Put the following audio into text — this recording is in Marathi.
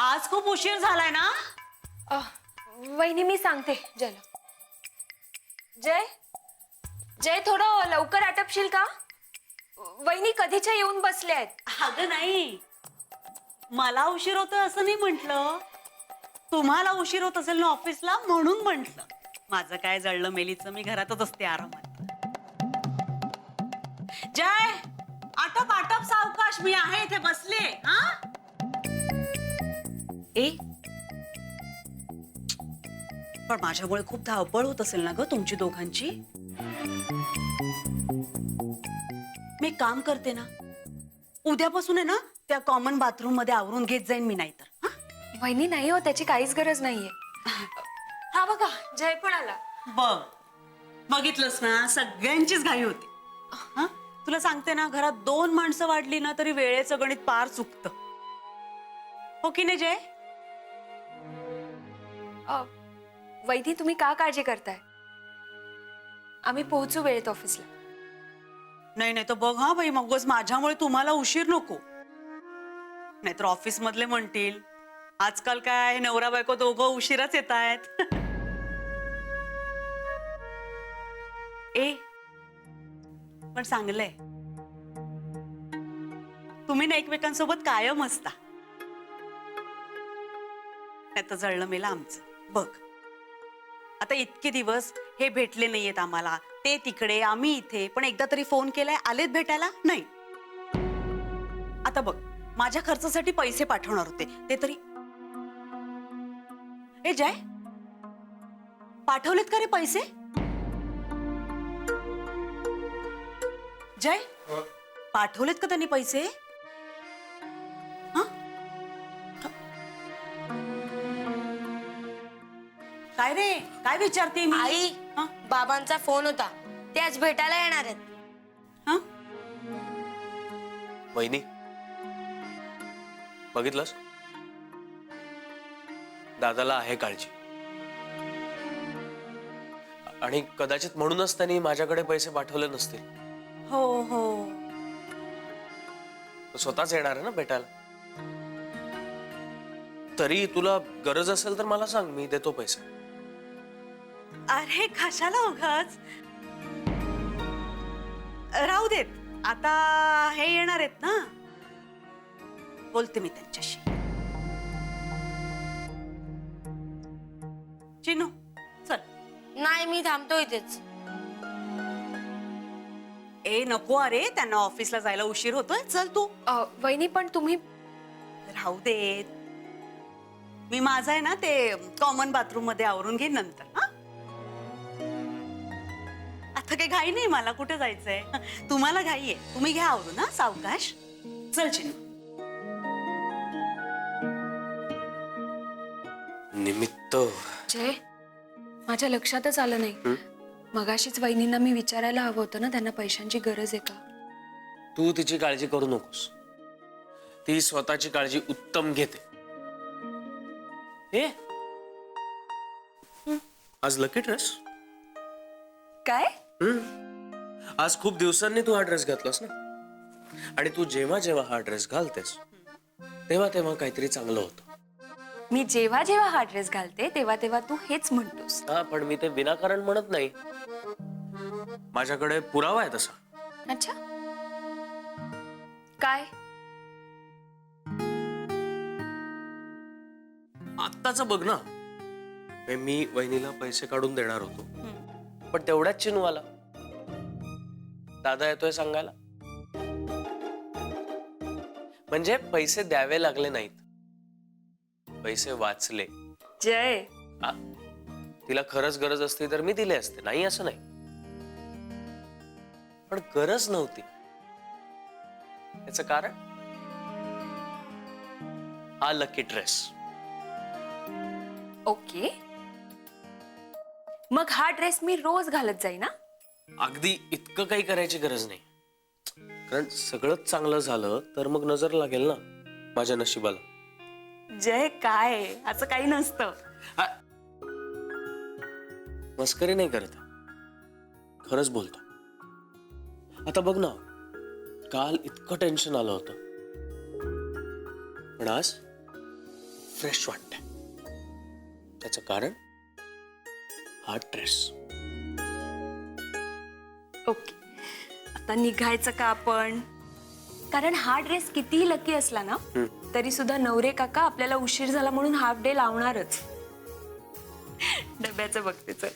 आज खूप उशीर झालाय ना? वहिनी मी सांगते जयला. जय जय थोडं लवकर आटपशील का? वहिनी कधीच्या येऊन बसले आहेत. अगं नाही, मला उशीर होतोय असं नाही म्हंटल. तुम्हाला उशीर होत असेल ना ऑफिसला म्हणून म्हंटल. माझं काय जळलं मेलीचं, मी घरातच असते आरामात. जय, आटप आटप सावकाश, मी आहे इथे बसले. हा ए पण माझ्यामुळे खूप धावपळ होत असेल ना ग तुमची दोघांची. मी एक काम करते ना, उद्यापासून आहे ना त्या कॉमन बाथरूम मध्ये आवरून घेत जाईन मी, नाहीतर. वहिनी नाही हो, त्याची काहीच गरज नाहीये. हा बघा जय पण आला. बघ, बघितलंस ना, सगळ्यांचीच घाई होती. हा, तुला सांगते ना, घरात 2 माणसं वाढली ना तरी वेळेचं गणित पार चुकतं. हो की नाही जय? वहिनी तुम्ही का काळजी करताय? आम्ही पोहोचू वेळेत ऑफिसला. नाही नाही तर बघ हा बाई, मगच माझ्यामुळे तुम्हाला उशीर नको. नाहीतर ऑफिस मधले म्हणतील आजकाल काय नवरा बायको दोघं उशिराच येत आहेत. ए पण चांगलंय, तुम्ही ना एकमेकांसोबत कायम असता. नाही तर जळलं मेलं आमचं. बघ आता इतके दिवस हे भेटले नाहीयेत आम्हाला, ते तिकडे आम्ही इथे, पण एकदा तरी फोन केलाय, आलेत भेटायला? नाही. आता बघ, माझ्या खर्चासाठी पैसे पाठवणार होते, ते तरी. ए जय, पाठवलेत का रे पैसे? जय, पाठवलेत का त्यांनी पैसे? काय रे, काय विचारते मी? आई, बाबांचा फोन होता, ते आज भेटायला येणार आहेत. हा? वहिनी, बघितलंस, दादाला आहे काळजी. आणि कदाचित म्हणूनच त्यांनी माझ्याकडे पैसे पाठवले नसतील. हो हो, तो स्वतःच येणार आहे ना भेटायला. तरी तुला गरज असेल तर मला सांग, मी देतो पैसे. अरे कशाला उगाच, राहू देत. आता हे येणार आहेत ना, बोलते मी त्यांच्याशी. चिनू चल. नाही, मी थांबतो इथेच. ए नको, अरे त्यांना ऑफिसला जायला उशीर होतोय. चल तू. वहिनी पण तुम्ही. राहू देत, मी माझं आहे ना ते कॉमन बाथरूम मध्ये आवरून घेईन नंतर. हा, आता काही घाई नाही मला, कुठे जायचंय. तुम्हाला घाई आहे, तुम्ही घ्या आवरून. हा, सावकाश. चल चिनू. निमित्त. जय, माझ्या लक्षातच आलं नाही. मगाशीच वहिनींना मी विचारायला हवं होतं ना, त्यांना पैशांची गरज आहे का. तू तिची काळजी करू नकोस, ती स्वतःची काळजी उत्तम घेते. हे आज लकी ड्रेस काय? आज खूप दिवसांनी तू हा ड्रेस घातलास ना, आणि तू जेव्हा जेव्हा हा ड्रेस घालतेस तेव्हा तेव्हा काहीतरी चांगलं होतं. मी जेव्हा जेव्हा हा ड्रेस घालते तेव्हा तेव्हा तू हेच म्हणतोस. हा, पण मी ते विनाकारण म्हणत नाही, माझ्याकडे पुरावा आहे तसा. अच्छा, काय? आत्ताच बघ ना, मी वहिनीला पैसे काढून देणार होतो, पण तेवढ्याच चिनू आला. दादा येतोय सांगायला. म्हणजे पैसे द्यावे लागले नाहीत, पैसे वाचले. जय, तिला खरंच गरज असती तर मी दिले असते, नाही असं नाही, पण गरज नव्हती. याचं कारण हा लकी ड्रेस. ओके, मग हा ड्रेस मी रोज घालत जाईन ना. अगदी इतकं काही करायची गरज नाही, कारण सगळंच चांगलं झालं तर मग नजर लागेल ना माझ्या नशिबाला. जय, काय असं काही नसतं. मस्करी नाही करत, खरंच बोलतो. आता बघ ना, काल इतकं टेन्शन आलं होतं, पण आज फ्रेश वाटतंय. त्याचं कारण हा ड्रेस. ओके, आता निघायचं का आपण? कारण हा ड्रेस कितीही लकी असला ना तरी सुद्धा नवरे काका आपल्याला उशीर झाला म्हणून हाफ डे लावणारच. डब्याचं बघते चल.